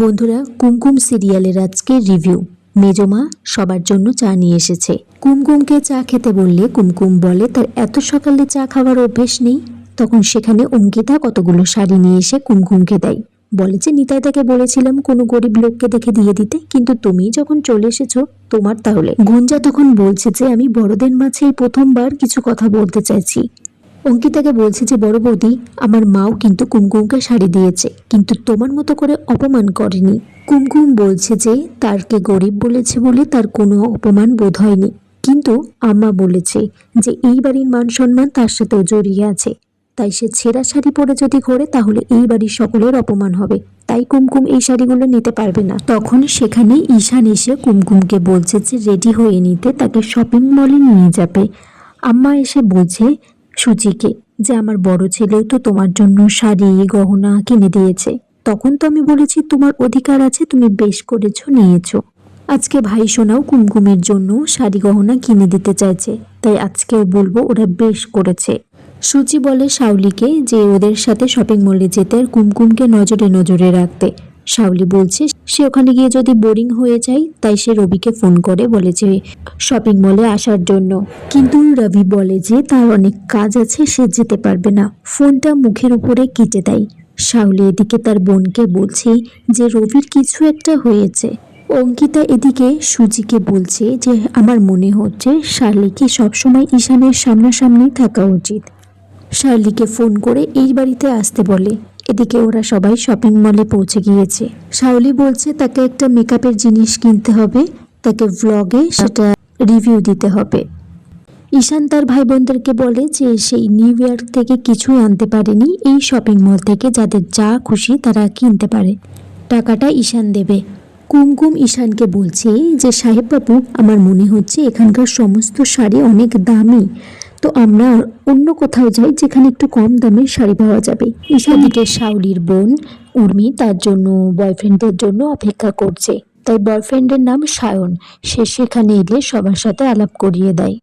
বন্ধুরা, কুমকুম সিরিয়ালের আজকে রিভিউ। মেজমা সবার জন্য চা নিয়ে এসেছে। কুমকুমকে চা খেতে বললে কুমকুম বলে তার এত সকালে চা খাওয়ার অভ্যেস নেই। তখন সেখানে অঙ্কিতা কতগুলো শাড়ি নিয়ে এসে কুমকুমকে দেয়। বলে যে নিতাইদাকে বলেছিলাম কোনো গরিব লোককে দেখে দিয়ে দিতে, কিন্তু তুমি যখন চলে এসেছো তোমার তাহলে। গুঞ্জা তখন বলছে যে আমি বড়দের মাঝে এই প্রথমবার কিছু কথা বলতে চাইছি। অঙ্কিতাকে বলছে যে বড় বৌদি, আমার মাও কিন্তু কুমকুমকে শাড়ি দিয়েছে, কিন্তু তোমার মতো করে অপমান করেনি। কুমকুম বলছে যে তারকে গরিব বলেছে বলে তার কোনো অপমান বোধ হয়নি, কিন্তু আম্মা বলেছে যে এই বাড়ির মান সম্মান তার সাথেও জড়িয়ে আছে, তাই সে ছেঁড়া শাড়ি পরে যদি ঘোরে তাহলে এই বাড়ির সকলের অপমান হবে, তাই কুমকুম এই শাড়িগুলো নিতে পারবে না। তখন সেখানে ঈশান এসে কুমকুমকে বলছে যে রেডি হয়ে নিতে, তাকে শপিং মলে নিয়ে যাবে। আম্মা এসে বলছে সুচিকে যে আমার বড় ছেলেও তো তোমার জন্য শাড়ি গহনা কিনে দিয়েছে। তখন তো আমি বলেছি তোমার অধিকার আছে, তুমি বেশ করেছো, নিয়েছো। আজকে ভাই সোনাও কুমকুমের জন্য শাড়ি গহনা কিনে দিতে চাইছে, তাই আজকেও বলবো ওরা বেশ করেছে। সুচি বলে শাওলিকে যে ওদের সাথে শপিং মলে যেতে আর কুমকুমকে নজরে নজরে রাখতে। শাওলি বলছে সে ওখানে গিয়ে যদি বোরিং হয়ে যায়, তাই সে রবিকে ফোন করে বলে যে শপিং মলে আসার জন্য, কিন্তু রবি বলে যে তার অনেক কাজ আছে, সে যেতে পারবে না। ফোনটা মুখের উপরে কেটে দেয়। শাওলি এদিকে তার বোনকে বলছে যে রবির কিছু একটা হয়েছে। অঙ্কিতা এদিকে সুজিকে বলছে যে আমার মনে হচ্ছে শার্লিকে সবসময় ঈশানের সামনাসামনি থাকা উচিত। শার্লিকে ফোন করে এই বাড়িতে আসতে বলে। এদিকে ওরা সবাই শপিং মলে পৌঁছে গিয়েছে। শাওলি বলছে তাকে একটা মেকআপের জিনিস কিনতে হবে, তাকে ভ্লগে সেটা রিভিউ দিতে হবে। ঈশান তার ভাই বোনদেরকে বলে যে সেই নিউ ইয়র্ক থেকে কিছুই আনতে পারেনি, এই শপিং মল থেকে যাদের যা খুশি তারা কিনতে পারে, টাকাটা ঈশান দেবে। কুমকুম ঈশানকে বলছে যে সাহেব বাবু, আমার মনে হচ্ছে এখানকার সমস্ত শাড়ি অনেক দামি, তো আমরা অন্য কোথাও যাই যেখানে একটু কম দামের শাড়ি পাওয়া যাবে। ঈশানদিকে শাওলির বোন উর্মি তার জন্য বয়ফ্রেন্ডের জন্য অপেক্ষা করছে, তাই বয়ফ্রেন্ডের নাম সায়ন, সে সেখানে এলে সবার সাথে আলাপ করিয়ে দেয়।